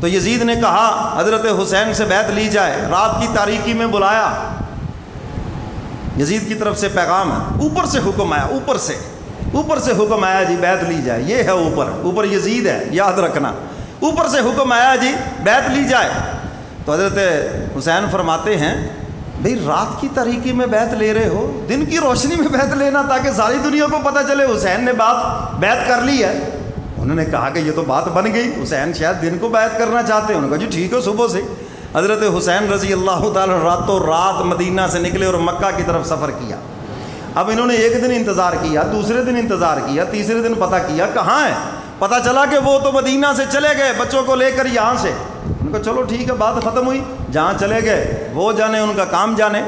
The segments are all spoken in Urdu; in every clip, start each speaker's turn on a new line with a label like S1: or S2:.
S1: تو یزید نے کہا حضرت حسین سے بیعت لی جائے، رات کی تاریکی میں بلایا، یزید کی طرف سے پیغام ہے، اوپر سے حکم آیا، اوپر سے حکم آیا جی بیعت لی جائے، یہ ہے اوپر یزید ہے، یاد رکھنا، اوپر سے حکم آیا جی بیعت لی جائے۔ تو حضرت حسین فرماتے ہیں بھئی رات کی تاریکی میں بیعت لے رہے ہو، دن کی روشنی میں بیعت لینا تاکہ ساری دنیا کو پتہ چلے حسین نے بیعت کر لی ہے۔ انہوں نے کہا کہ یہ تو بات بن گئی، حسین شاید دن کو بیعت کرنا چاہتے ہیں۔ انہوں نے کہا جی ٹھیک ہے، صبح سے حضرت حسین رضی اللہ تعالیٰ راتوں رات مدینہ سے نکلے اور مکہ کی طرف سفر کیا۔ اب انہوں نے ایک دن انتظار کیا، دوسرے دن انتظار کیا، تیسرے دن پتہ کیا کہاں ہے، پتہ چلا کہ وہ تو مدینہ سے چلے گئے بچوں کو لے کر یہاں سے۔ ان کا چلو ٹھیک ہے، بات ختم ہوئی، جہاں چلے گئے وہ جانے، ان کا کام جانے۔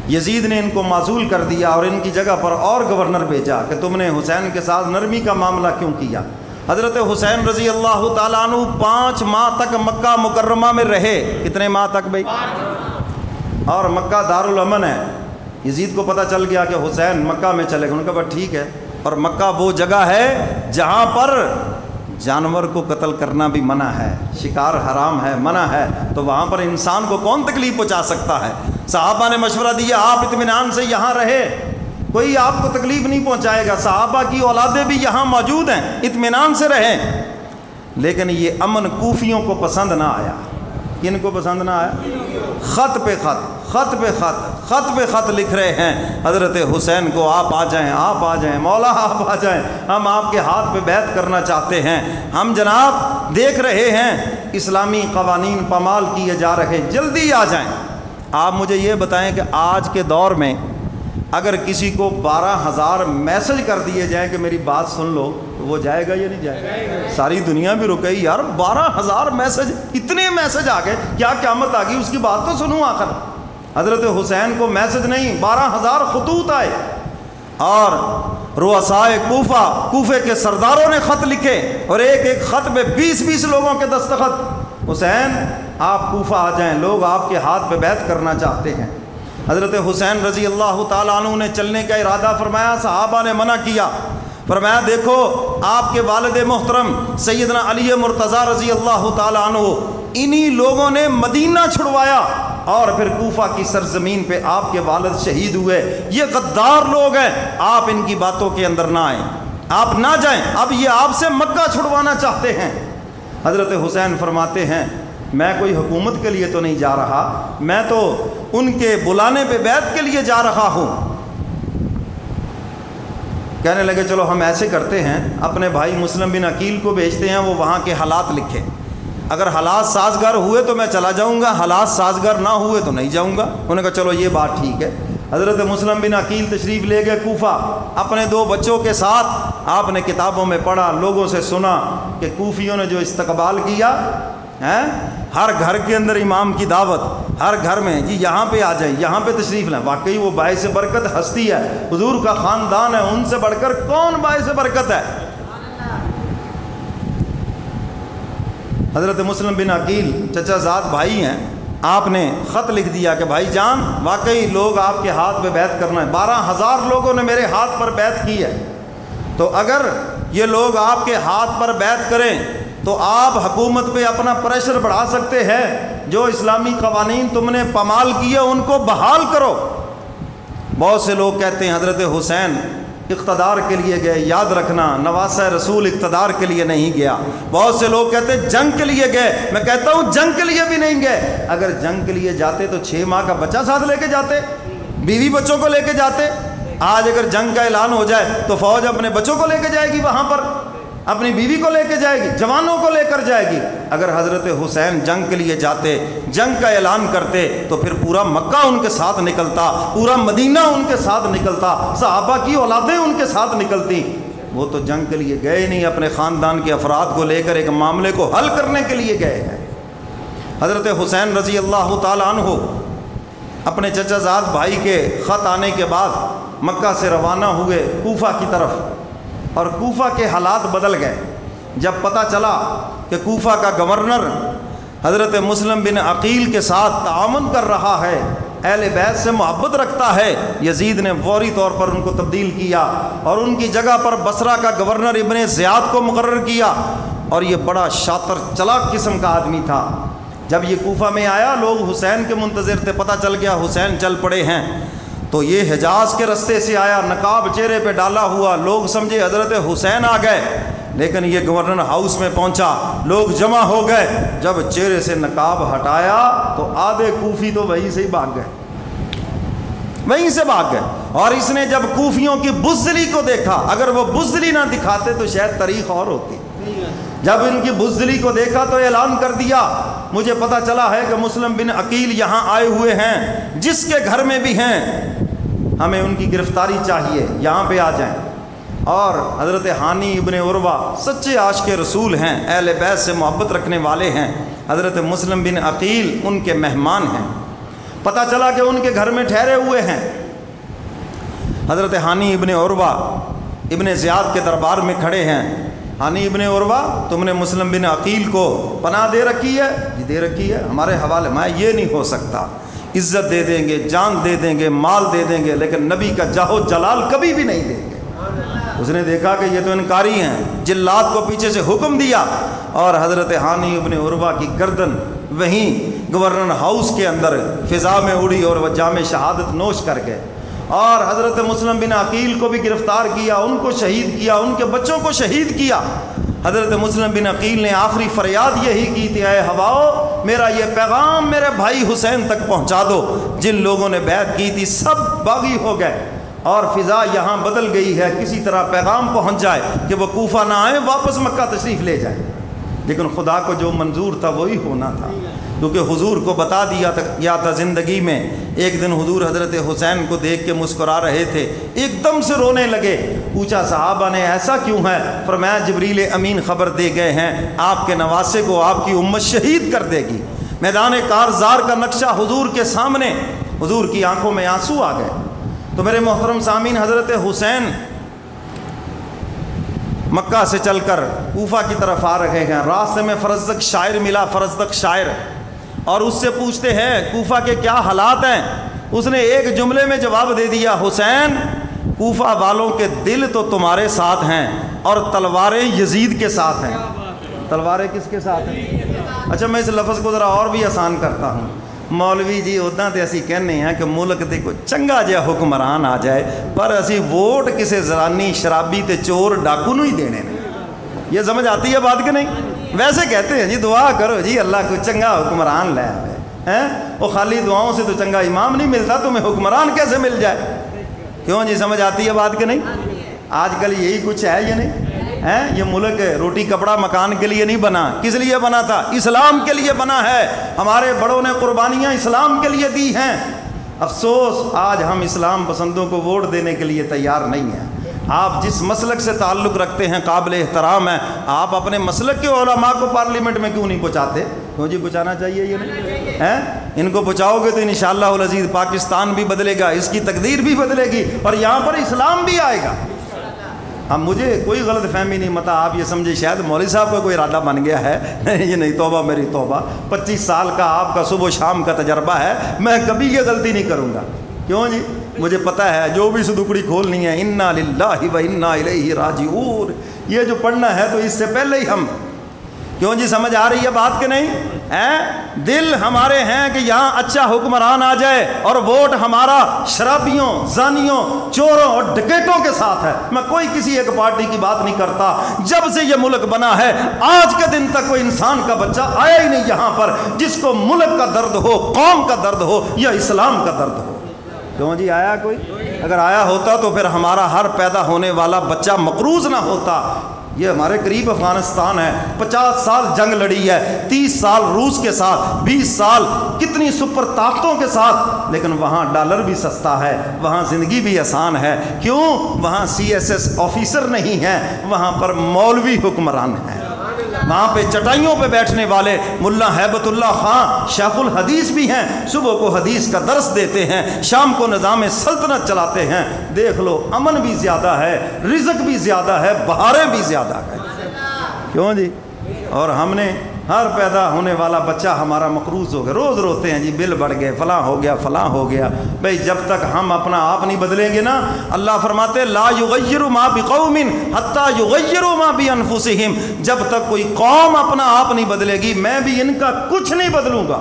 S1: یزید نے ان کو معزول کر دیا اور ان کی جگہ پر اور گورنر بھیجا کہ تم نے حسین کے ساتھ نرمی کا معاملہ کیوں کیا۔ حضرت حسین رضی اللہ تعالیٰ عنہ 5 ماہ تک مکہ مکرمہ میں رہے۔ کتنے ماہ تک بھائی؟ اور مکہ دارالامن ہے۔ یزید کو پتہ چل گیا کہ حسین مکہ میں چلے گئے، ان کا بات ٹھیک ہے، اور مکہ وہ جگہ ہے جہاں پر جانور کو قتل کرنا بھی منع ہے، شکار حرام ہے، منع ہے، تو وہاں پر انسان کو کون تکلیف پہنچا سکتا ہے؟ صحابہ نے مشورہ دیا آپ اطمینان سے یہاں رہے، کوئی آپ کو تکلیف نہیں پہنچائے گا، صحابہ کی اولادیں بھی یہاں موجود ہیں، اطمینان سے رہیں۔ لیکن یہ امن کوفیوں کو پسند نہ آیا۔ کن کو پسند نہ آیا؟ خط پہ خط لکھ رہے ہیں حضرت حسین کو، آپ آ جائیں مولا، آپ آ جائیں، ہم آپ کے ہاتھ پہ بیعت کرنا چاہتے ہیں، ہم جناب دیکھ رہے ہیں اسلامی قوانین پامال کیے جا رہے، جلدی آ جائیں۔ آپ مجھے یہ بتائیں کہ آج کے دور میں اگر کسی کو 12,000 میسج کر دیے جائیں کہ میری بات سن لو، تو وہ جائے گا یا نہیں جائے گا؟ ساری دنیا بھی رکے یار، 12,000 میسج، اتنے میسج آ گئے، کیا قیامت آ گئی؟ اس کی بات تو سنوں آخر۔ حضرت حسین کو میسج نہیں، 12,000 خطوط آئے، اور رؤسائے کوفے کے سرداروں نے خط لکھے، اور ایک خط میں 20 لوگوں کے دستخط، حسین آپ کوفہ آ جائیں، لوگ آپ کے ہاتھ پہ بیعت کرنا چاہتے ہیں۔ حضرت حسین رضی اللہ تعالیٰ عنہ نے چلنے کا ارادہ فرمایا، صحابہ نے منع کیا، فرمایا دیکھو آپ کے والد محترم سیدنا علی مرتضیٰ رضی اللہ تعالیٰ عنہ، انہی لوگوں نے مدینہ چھڑوایا اور پھر کوفہ کی سرزمین پہ آپ کے والد شہید ہوئے، یہ غدار لوگ ہیں، آپ ان کی باتوں کے اندر نہ آئیں، آپ نہ جائیں، اب یہ آپ سے مکہ چھڑوانا چاہتے ہیں۔ حضرت حسین فرماتے ہیں میں کوئی حکومت کے لیے تو نہیں جا رہا، میں تو ان کے بلانے پہ بیعت کے لیے جا رہا ہوں۔ کہنے لگے چلو ہم ایسے کرتے ہیں، اپنے بھائی مسلم بن عقیل کو بھیجتے ہیں، وہ وہاں کے حالات لکھے، اگر حالات سازگار ہوئے تو میں چلا جاؤں گا، حالات سازگار نہ ہوئے تو نہیں جاؤں گا۔ انہوں نے کہا چلو یہ بات ٹھیک ہے۔ حضرت مسلم بن عقیل تشریف لے گئے کوفہ اپنے 2 بچوں کے ساتھ۔ آپ نے کتابوں میں پڑھا، لوگوں سے سنا کہ کوفیوں نے جو استقبال کیا ہے، ہر گھر کے اندر امام کی دعوت، ہر گھر میں جی یہاں پہ آ جائیں، یہاں پہ تشریف لیں۔ واقعی وہ باعث برکت ہستی ہے، حضور کا خاندان ہے، ان سے بڑھ کر کون باعث برکت ہے؟ حضرت مسلم بن عقیل چچا زاد بھائی ہیں، آپ نے خط لکھ دیا کہ بھائی جان واقعی لوگ آپ کے ہاتھ پہ بیعت کرنا ہے، 12,000 لوگوں نے میرے ہاتھ پر بیعت کی ہے، تو اگر یہ لوگ آپ کے ہاتھ پر بیعت کریں تو آپ حکومت پہ اپنا پریشر بڑھا سکتے ہیں، جو اسلامی قوانین تم نے پامال کیے ان کو بحال کرو۔ بہت سے لوگ کہتے ہیں حضرت حسین اقتدار کے لیے گئے، یاد رکھنا نواسہ رسول اقتدار کے لیے نہیں گیا۔ بہت سے لوگ کہتے ہیں جنگ کے لیے گئے، میں کہتا ہوں جنگ کے لیے بھی نہیں گئے، اگر جنگ کے لیے جاتے تو 6 ماہ کا بچہ ساتھ لے کے جاتے، بیوی بچوں کو لے کے جاتے۔ آج اگر جنگ کا اعلان ہو جائے تو فوج اپنے بچوں کو لے کے جائے گی، وہاں پر اپنی بیوی کو لے کے جائے گی، جوانوں کو لے کر جائے گی۔ اگر حضرت حسین جنگ کے لیے جاتے، جنگ کا اعلان کرتے، تو پھر پورا مکہ ان کے ساتھ نکلتا، پورا مدینہ ان کے ساتھ نکلتا، صحابہ کی اولادیں ان کے ساتھ نکلتی۔ وہ تو جنگ کے لیے گئے نہیں، اپنے خاندان کے افراد کو لے کر ایک معاملے کو حل کرنے کے لیے گئے ہیں۔ حضرت حسین رضی اللہ تعالیٰ عنہ اپنے چچا زاد بھائی کے خط آنے کے بعد مکہ سے روانہ ہوئے کوفہ کی طرف، اور کوفہ کے حالات بدل گئے جب پتہ چلا کہ کوفہ کا گورنر حضرت مسلم بن عقیل کے ساتھ تعاون کر رہا ہے، اہل بیت سے محبت رکھتا ہے۔ یزید نے فوری طور پر ان کو تبدیل کیا اور ان کی جگہ پر بصرہ کا گورنر ابن زیاد کو مقرر کیا، اور یہ بڑا شاطر چلاک قسم کا آدمی تھا۔ جب یہ کوفہ میں آیا لوگ حسین کے منتظر تھے، پتہ چل گیا حسین چل پڑے ہیں، تو یہ حجاز کے رستے سے آیا، نقاب چہرے پہ ڈالا ہوا، لوگ سمجھے حضرت حسین آ گئے، لیکن یہ گورنر ہاؤس میں پہنچا، لوگ جمع ہو گئے، جب چہرے سے نقاب ہٹایا تو آدھے کوفی تو وہیں سے ہی بھاگ گئے، وہیں سے بھاگ گئے۔ اور اس نے جب کوفیوں کی بزدلی کو دیکھا، اگر وہ بزدلی نہ دکھاتے تو شاید تاریخ اور ہوتی، جب ان کی بزدلی کو دیکھا تو اعلان کر دیا، مجھے پتہ چلا ہے کہ مسلم بن عقیل یہاں آئے ہوئے ہیں، جس کے گھر میں بھی ہیں ہمیں ان کی گرفتاری چاہیے، یہاں پہ آ جائیں۔ اور حضرت ہانی ابن عروہ سچے عاشق رسول ہیں، اہل بیت سے محبت رکھنے والے ہیں، حضرت مسلم بن عقیل ان کے مہمان ہیں، پتہ چلا کہ ان کے گھر میں ٹھہرے ہوئے ہیں۔ حضرت ہانی ابن عروہ ابن زیاد کے دربار میں کھڑے ہیں، ہانی ابن عروہ تم نے مسلم بن عقیل کو پناہ دے رکھی ہے؟ جی دے رکھی ہے، ہمارے حوالے میں یہ نہیں ہو سکتا، عزت دے دیں گے، جان دے دیں گے، مال دے دیں گے، لیکن نبی کا جاہ و جلال کبھی بھی نہیں دیں گے۔ اس نے دیکھا کہ یہ تو انکاری ہیں، جلات کو پیچھے سے حکم دیا اور حضرت ہانی ابن عروہ کی گردن وہیں گورنر ہاؤس کے اندر فضا میں اڑی اور وہ جام شہادت نوش کر گئے۔ اور حضرت مسلم بن عقیل کو بھی گرفتار کیا، ان کو شہید کیا، ان کے بچوں کو شہید کیا۔ حضرت مسلم بن عقیل نے آخری فریاد یہی کی تھی، اے ہواؤ میرا یہ پیغام میرے بھائی حسین تک پہنچا دو۔ جن لوگوں نے بیعت کی تھی سب باغی ہو گئے اور فضا یہاں بدل گئی ہے، کسی طرح پیغام پہنچ جائے کہ وہ کوفہ نہ آئے، واپس مکہ تشریف لے جائیں۔ لیکن خدا کو جو منظور تھا وہی ہونا تھا، کیونکہ حضور کو بتا دیا تھا زندگی میں۔ ایک دن حضور حضرت حسین کو دیکھ کے مسکرا رہے تھے، ایک دم سے رونے لگے، پوچھا صحابہ نے ایسا کیوں ہے؟ فرمایا جبریل امین خبر دے گئے ہیں آپ کے نواسے کو آپ کی امت شہید کر دے گی۔ میدان کارزار کا نقشہ حضور کے سامنے، حضور کی آنکھوں میں آنسو آ گئے۔ تو میرے محترم سامعین، حضرت حسین مکہ سے چل کر کوفہ کی طرف آ رہے ہیں، راستے میں فرزدق شاعر ملا، فرزدق شاعر، اور اس سے پوچھتے ہیں کوفہ کے کیا حالات ہیں؟ اس نے ایک جملے میں جواب دے دیا، حسین کوفہ والوں کے دل تو تمہارے ساتھ ہیں اور تلواریں یزید کے ساتھ ہیں۔ تلواریں کس کے ساتھ ہیں؟ اچھا میں اس لفظ کو ذرا اور بھی آسان کرتا ہوں، مولوی جی اُداں تے اسی کہنے ہیں کہ ملک تے کوئی چنگا جہا حکمران آ جائے، پر اسی ووٹ کسے زرانی شرابی تے چور ڈاکو نو ہی دینے نے۔ یہ سمجھ آتی ہے بات کہ نہیں؟ ویسے کہتے ہیں جی دعا کرو جی اللہ کو چنگا حکمران لے آئے ہیں، وہ خالی دعاؤں سے تو چنگا امام نہیں ملتا، تمہیں حکمران کیسے مل جائے؟ کیوں جی سمجھ آتی ہے بات کہ نہیں؟ آج کل یہی کچھ ہے یا نہیں؟ یہ ملک روٹی کپڑا مکان کے لیے نہیں بنا، کس لیے بنا تھا؟ اسلام کے لیے بنا ہے، ہمارے بڑوں نے قربانیاں اسلام کے لیے دی ہیں۔ افسوس آج ہم اسلام پسندوں کو ووٹ دینے کے لیے تیار نہیں ہیں۔ آپ جس مسلک سے تعلق رکھتے ہیں قابل احترام ہے، آپ اپنے مسلک کے علماء کو پارلیمنٹ میں کیوں نہیں پہنچاتے؟ کیوں جی پہنچانا چاہیے یہ نہیں؟ ان کو پہنچاؤ گے تو انشاءاللہ العزیز پاکستان بھی بدلے گا، اس کی تقدیر بھی بدلے گی اور یہاں پر اسلام بھی آئے گا۔ اب مجھے کوئی غلط فہمی نہیں، متا آپ یہ سمجھے شاید مولوی صاحب کا کوئی ارادہ بن گیا ہے، یہ نہیں، توبہ میری توبہ، 25 سال کا آپ کا صبح و شام کا تجربہ ہے، میں کبھی یہ غلطی نہیں کروں گا۔ کیوں جی؟ مجھے پتہ ہے جو بھی صدوقڑی کھولنی ہے انا للہ و انا الیہ راجعون، یہ جو پڑھنا ہے تو اس سے پہلے ہی ہم، کیوں جی سمجھ آ رہی ہے بات کہ نہیں؟ دل ہمارے ہیں کہ یہاں اچھا حکمران آ جائے اور ووٹ ہمارا شرابیوں، زانیوں، چوروں اور ڈکیٹوں کے ساتھ ہے۔ میں کوئی کسی ایک پارٹی کی بات نہیں کرتا، جب سے یہ ملک بنا ہے آج کے دن تک کوئی انسان کا بچہ آیا ہی نہیں یہاں پر جس کو ملک کا درد ہو، قوم کا درد ہو یا اسلام کا درد ہو۔ کیوں جی آیا کوئی؟ اگر آیا ہوتا تو پھر ہمارا ہر پیدا ہونے والا بچہ مقروض نہ ہوتا۔ یہ ہمارے قریب افغانستان ہے، 50 سال جنگ لڑی ہے، 30 سال روس کے ساتھ، 20 سال کتنی سپر طاقتوں کے ساتھ، لیکن وہاں ڈالر بھی سستا ہے، وہاں زندگی بھی آسان ہے۔ کیوں؟ وہاں CSS آفیسر نہیں ہیں، وہاں پر مولوی حکمران ہیں، وہاں پہ چٹائیوں پہ بیٹھنے والے ملا ہیبت اللہ خان شیخ الحدیث بھی ہیں، صبح کو حدیث کا درس دیتے ہیں، شام کو نظام سلطنت چلاتے ہیں۔ دیکھ لو امن بھی زیادہ ہے، رزق بھی زیادہ ہے، بہاریں بھی زیادہ ہے۔ کیوں جی؟ اور ہم نے ہر پیدا ہونے والا بچہ ہمارا مقروض ہو گیا، روز روتے ہیں جی بل بڑھ گئے، فلاں ہو گیا فلاں ہو گیا۔ بھئی جب تک ہم اپنا آپ نہیں بدلیں گے نا، اللہ فرماتے لا یغیر ما بقوم حتی یغیروا ما بانفسہم، جب تک کوئی قوم اپنا آپ نہیں بدلے گی میں بھی ان کا کچھ نہیں بدلوں گا،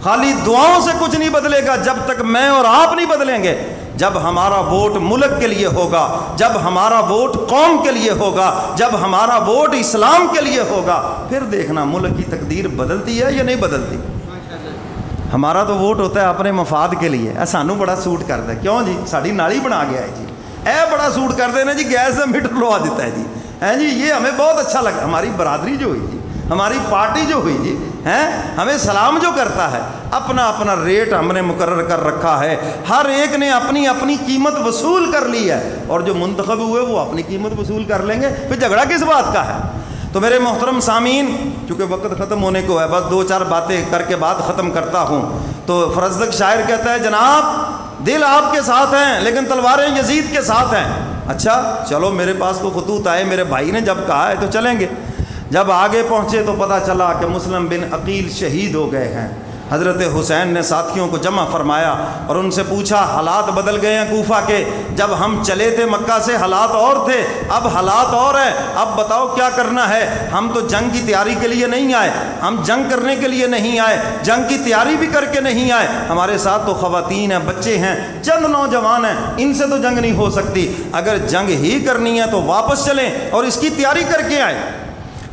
S1: خالی دعاؤں سے کچھ نہیں بدلے گا جب تک میں اور آپ نہیں بدلیں گے۔ جب ہمارا ووٹ ملک کے لیے ہوگا، جب ہمارا ووٹ قوم کے لیے ہوگا، جب ہمارا ووٹ اسلام کے لیے ہوگا، پھر دیکھنا ملک کی تقدیر بدلتی ہے یا نہیں بدلتی۔ ہمارا تو ووٹ ہوتا ہے اپنے مفاد کے لیے، سانو بڑا سوٹ کرتا ہے، کیوں جی ساڑی نالی بنا گیا ہے جی، اے بڑا سوٹ کرتے ہیں نا جی، گیس سے میٹر لوا دیتا ہے جی، ہیں جی یہ ہمیں بہت اچھا لگا، ہماری برادری جو ہوئی جی، ہماری پارٹی جو ہوئی جی، ہیں ہمیں سلام جو کرتا ہے، اپنا اپنا ریٹ ہم نے مقرر کر رکھا ہے، ہر ایک نے اپنی اپنی قیمت وصول کر لی ہے، اور جو منتخب ہوئے وہ اپنی قیمت وصول کر لیں گے، پھر جھگڑا کس بات کا ہے۔ تو میرے محترم سامعین، چونکہ وقت ختم ہونے کو ہے، بس دو چار باتیں کر کے بات ختم کرتا ہوں۔ تو فرزدق شاعر کہتا ہے جناب دل آپ کے ساتھ ہیں لیکن تلواریں یزید کے ساتھ ہیں۔ اچھا چلو میرے پاس تو خطوط آئے، میرے بھائی نے جب کہا ہے تو چلیں گے۔ جب آگے پہنچے تو پتہ چلا کہ مسلم بن عقیل شہید ہو گئے ہیں۔ حضرت حسین نے ساتھیوں کو جمع فرمایا اور ان سے پوچھا حالات بدل گئے ہیں کوفہ کے، جب ہم چلے تھے مکہ سے حالات اور تھے، اب حالات اور ہیں، اب بتاؤ کیا کرنا ہے۔ ہم تو جنگ کی تیاری کے لیے نہیں آئے، ہم جنگ کرنے کے لیے نہیں آئے، جنگ کی تیاری بھی کر کے نہیں آئے، ہمارے ساتھ تو خواتین ہیں، بچے ہیں، چند نوجوان ہیں، ان سے تو جنگ نہیں ہو سکتی، اگر جنگ ہی کرنی ہے تو واپس چلیں اور اس کی تیاری کر کے آئیں۔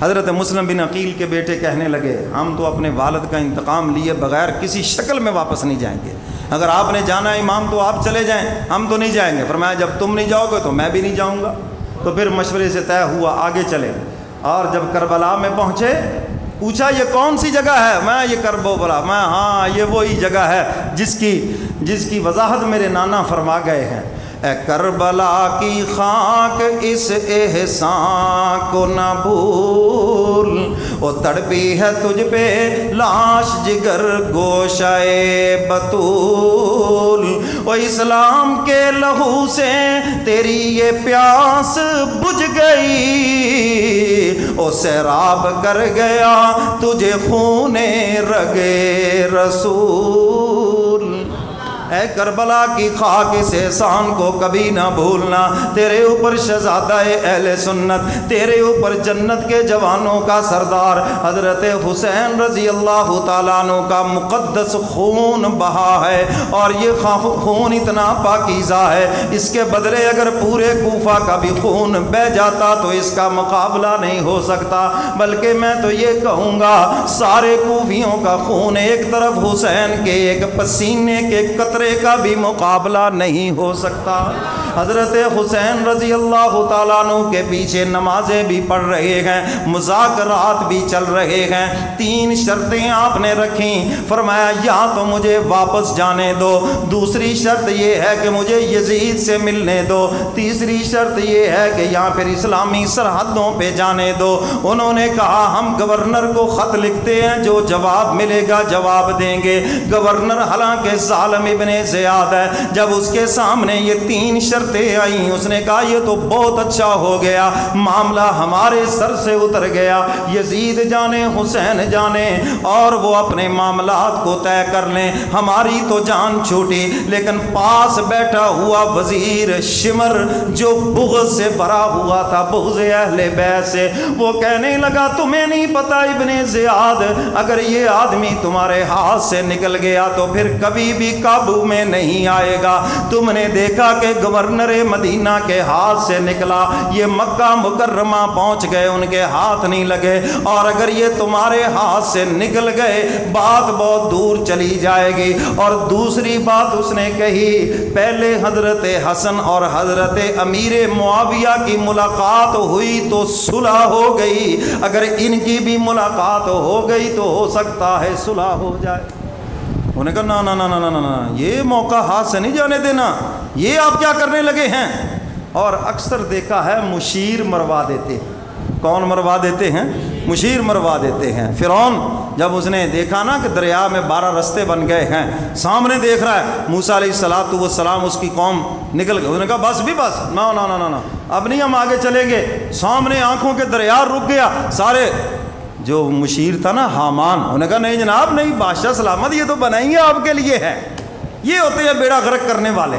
S1: حضرت مسلم بن عقیل کے بیٹے کہنے لگے ہم تو اپنے والد کا انتقام لیے بغیر کسی شکل میں واپس نہیں جائیں گے، اگر آپ نے جانا ہے امام تو آپ چلے جائیں، ہم تو نہیں جائیں گے۔ فرمایا جب تم نہیں جاؤ گے تو میں بھی نہیں جاؤں گا۔ تو پھر مشورے سے طے ہوا آگے چلے، اور جب کربلا میں پہنچے پوچھا یہ کون سی جگہ ہے، میں یہ کربلا، میں ہاں یہ وہی جگہ ہے جس کی وضاحت میرے نانا فرما گئے ہیں۔ اے کربلا کی خاک اس احسان کو نہ بھول، وہ تڑپی ہے تجھ پہ لاش جگر گوشائے بطول، وہ اسلام کے لہو سے تیری یہ پیاس بجھ گئی، وہ سیراب کر گیا تجھے خون رگے رسول۔ اے کربلا کی خاک اس احسان کو کبھی نہ بھولنا، تیرے اوپر شہزادہ اہل سنت، تیرے اوپر جنت کے جوانوں کا سردار حضرت حسین رضی اللہ تعالیٰ عنہ کا مقدس خون بہا ہے، اور یہ خون اتنا پاکیزہ ہے، اس کے بدلے اگر پورے کوفہ کا بھی خون بہہ جاتا تو اس کا مقابلہ نہیں ہو سکتا، بلکہ میں تو یہ کہوں گا سارے کوفیوں کا خون ایک طرف، حسین کے ایک پسینے کے قطرے کا بھی مقابلہ نہیں ہو سکتا۔ حضرت حسین رضی اللہ تعالیٰ عنہ کے پیچھے نمازیں بھی پڑھ رہے ہیں، مذاکرات بھی چل رہے ہیں، 3 شرطیں آپ نے رکھیں، فرمایا یا تو مجھے واپس جانے دو، دوسری شرط یہ ہے کہ مجھے یزید سے ملنے دو، تیسری شرط یہ ہے کہ یہاں پھر اسلامی سرحدوں پہ جانے دو۔ انہوں نے کہا ہم گورنر کو خط لکھتے ہیں، جو جواب ملے گا جواب دیں گے۔ گورنر حالانکہ ظالم ابن زیاد ہے، جب اس کے سامنے یہ 3 شرطیں آئیں اس نے کہا یہ تو بہت اچھا ہو گیا، معاملہ ہمارے سر سے اتر گیا، یزید جانے حسین جانے اور وہ اپنے معاملات کو طے کر لیں، ہماری تو جان چھوٹی۔ لیکن پاس بیٹھا ہوا وزیر شمر جو بغض سے بھرا ہوا تھا، بغض اہل بیت سے، وہ کہنے لگا تمہیں نہیں پتا ابن زیاد اگر یہ آدمی تمہارے ہاتھ سے نکل گیا تو پھر کبھی بھی قابو میں نہیں آئے گا۔ تم نے دیکھا کہ گورنر مدینہ کے ہاتھ سے نکلا، یہ مکہ مکرمہ پہنچ گئے، ان کے ہاتھ نہیں لگے، اور اگر یہ تمہارے ہاتھ سے نکل گئے بات بہت دور چلی جائے گی۔ اور دوسری بات اس نے کہی، پہلے حضرت حسن اور حضرت امیر معاویہ کی ملاقات ہوئی تو صلح ہو گئی، اگر ان کی بھی ملاقات ہو گئی تو ہو سکتا ہے صلح ہو جائے۔ انہوں نے کہا نا نا نا نا نا نا، یہ موقع ہاتھ سے نہیں جانے دینا، یہ آپ کیا کرنے لگے ہیں؟ اور اکثر دیکھا ہے مشیر مروا دیتے ہیں۔ کون مروا دیتے ہیں؟ مشیر مروا دیتے ہیں۔ فرعون جب اس نے دیکھا نا کہ دریا میں 12 رستے بن گئے ہیں، سامنے دیکھ رہا ہے موسیٰ علیہ السلام اس کی قوم نکل گئی، انہوں نے کہا بس بھی بس، نا نا نا نا اب نہیں ہم آگے چلیں گے، سامنے آنکھوں کے دریا رک گیا، سارے جو مشیر تھا نا حامان، انہوں نے کہا نہیں جناب نہیں، بادشاہ سلامت، یہ تو بنائی ہے آپ کے لیے ہے، یہ ہوتے ہیں بیڑا غرق کرنے والے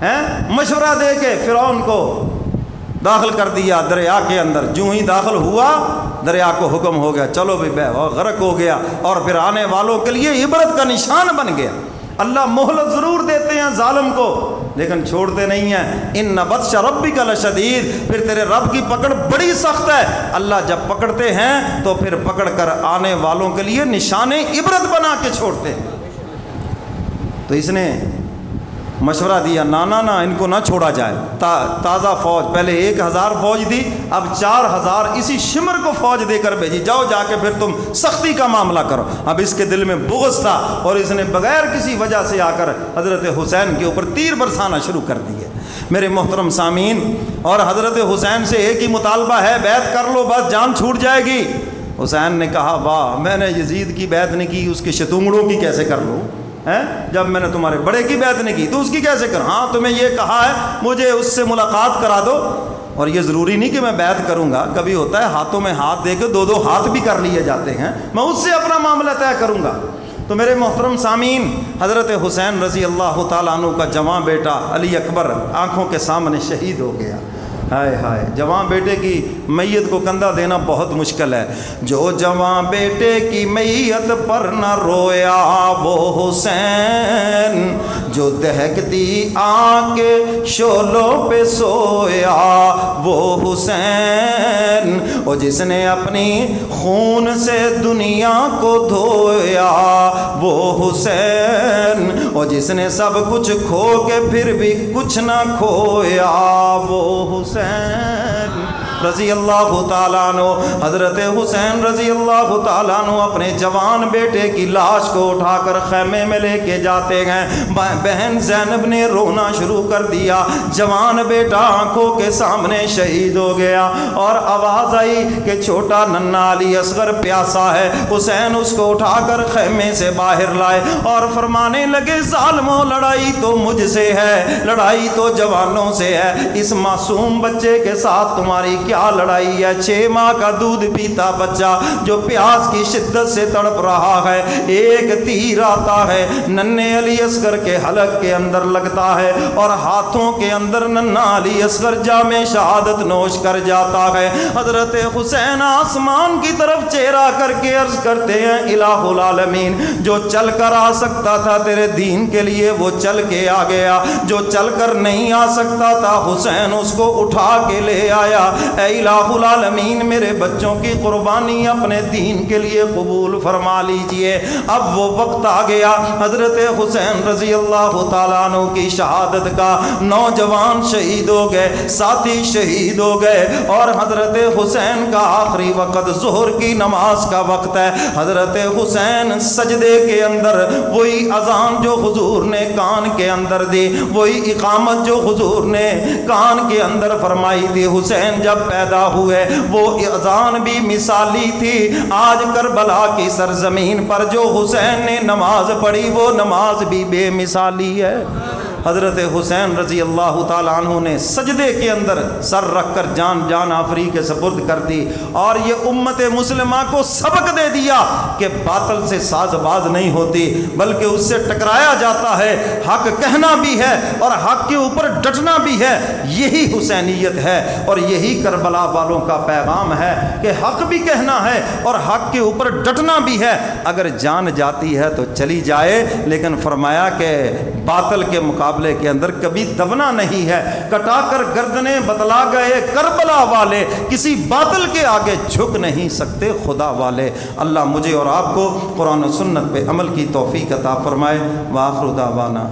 S1: ہیں۔ مشورہ دے کے فرعون کو داخل کر دیا دریا کے اندر، جو ہی داخل ہوا دریا کو حکم ہو گیا چلو بھی بہ، غرق ہو گیا، اور پھر آنے والوں کے لیے عبرت کا نشان بن گیا۔ اللہ مہلت ضرور دیتے ہیں ظالم کو لیکن چھوڑتے نہیں ہیں۔ ان بطش ربک لشدید، پھر تیرے رب کی پکڑ بڑی سخت ہے۔ اللہ جب پکڑتے ہیں تو پھر پکڑ کر آنے والوں کے لیے نشان عبرت بنا کے چھوڑتے ہیں۔ تو اس نے مشورہ دیا نہ ان کو نہ چھوڑا جائے، تازہ فوج، پہلے 1000 فوج تھی، اب 4000 اسی شمر کو فوج دے کر بھیجی، جاؤ جا کے پھر تم سختی کا معاملہ کرو۔ اب اس کے دل میں بغض تھا اور اس نے بغیر کسی وجہ سے آ کر حضرت حسین کے اوپر تیر برسانا شروع کر دیے۔ میرے محترم سامعین، اور حضرت حسین سے ایک ہی مطالبہ ہے، بیعت کر لو بس جان چھوٹ جائے گی۔ حسین نے کہا واہ، میں نے یزید کی بیعت نہیں کی، اس کے شتونگڑوں کی کیسے کر لوں؟ جب میں نے تمہارے بڑے کی بیعت نہیں کی تو اس کی کیسے کر؟ ہاں تمہیں یہ کہا ہے مجھے اس سے ملاقات کرا دو، اور یہ ضروری نہیں کہ میں بیعت کروں گا، کبھی ہوتا ہے ہاتھوں میں ہاتھ دے کے 2 ہاتھ بھی کر لیے جاتے ہیں، میں اس سے اپنا معاملہ طے کروں گا۔ تو میرے محترم سامعین، حضرت حسین رضی اللہ تعالیٰ عنہ کا جواں بیٹا علی اکبر آنکھوں کے سامنے شہید ہو گیا۔ ہائے ہائے، جواں بیٹے کی میت کو کندھا دینا بہت مشکل ہے۔ جو جواں بیٹے کی میت پر نہ رویا وہ حسین، جو دہکتی آنکھ کے شعلوں پہ سویا وہ حسین، اور جس نے اپنی خون سے دنیا کو دھویا وہ حسین، اور جس نے سب کچھ کھو کے پھر بھی کچھ نہ کھویا وہ حسین رضی اللہ تعالیٰ عنہ۔ حضرت حسین رضی اللہ تعالیٰ عنہ اپنے جوان بیٹے کی لاش کو اٹھا کر خیمے میں لے کے جاتے ہیں۔ بہن زینب نے رونا شروع کر دیا، جوان بیٹا آنکھوں کے سامنے شہید ہو گیا، اور آواز آئی کہ چھوٹا ننھا علی اصغر پیاسا ہے۔ حسین اس کو اٹھا کر خیمے سے باہر لائے اور فرمانے لگے ظالموں، لڑائی تو مجھ سے ہے، لڑائی تو جوانوں سے ہے، اس معصوم بچے کے ساتھ تمہاری کیا لڑائی ہے؟ 6 ماہ کا دودھ پیتا بچہ جو پیاس کی شدت سے تڑپ رہا ہے، ایک تیر آتا ہے ننھے علی اصغر کے حلق کے اندر لگتا ہے اور ہاتھوں کے اندر ننھا علی اصغر جام شہادت نوش کر جاتا ہے۔ حضرت حسین آسمان کی طرف چہرہ کر کے عرض کرتے ہیں الہ العالمین، جو چل کر آ سکتا تھا تیرے دین کے لیے وہ چل کے آ گیا، جو چل کر نہیں آ سکتا تھا حسین اس کو اٹھا کے لے آیا۔ اے الہ العالمین، میرے بچوں کی قربانی اپنے دین کے لیے قبول فرما لیجئے۔ اب وہ وقت آ گیا حضرت حسین رضی اللہ تعالیٰ عنہ کی شہادت کا، نوجوان شہید ہو گئے، ساتھی شہید ہو گئے، اور حضرت حسین کا آخری وقت ظہر کی نماز کا وقت ہے۔ حضرت حسین سجدے کے اندر وہی اذان جو حضور نے کان کے اندر دی، وہی اقامت جو حضور نے کان کے اندر فرمائی تھی، حسین جب پیدا ہوئے وہ اذان بھی مثالی تھی۔ آج کربلا کی سرزمین پر جو حسین نے نماز پڑھی وہ نماز بھی بے مثالی ہے۔ حضرت حسین رضی اللہ تعالیٰ عنہ نے سجدے کے اندر سر رکھ کر جان آفری کے سپرد کر دی، اور یہ امت مسلمہ کو سبق دے دیا کہ باطل سے ساز باز نہیں ہوتی بلکہ اس سے ٹکرایا جاتا ہے، حق کہنا بھی ہے اور حق کے اوپر ڈٹنا بھی ہے۔ یہی حسینیت ہے اور یہی کربلا والوں کا پیغام ہے کہ حق بھی کہنا ہے اور حق کے اوپر ڈٹنا بھی ہے۔ اگر جان جاتی ہے تو چلی جائے، لیکن فرمایا کہ باطل کے مقابلے کے اندر کبھی دبنا نہیں ہے۔ کٹا کر گردنیں بتلا گئے کربلا والے، کسی باطل کے آگے جھک نہیں سکتے خدا والے۔ اللہ مجھے اور آپ کو قرآن و سنت پہ عمل کی توفیق عطا فرمائے۔ وآخر دعوانا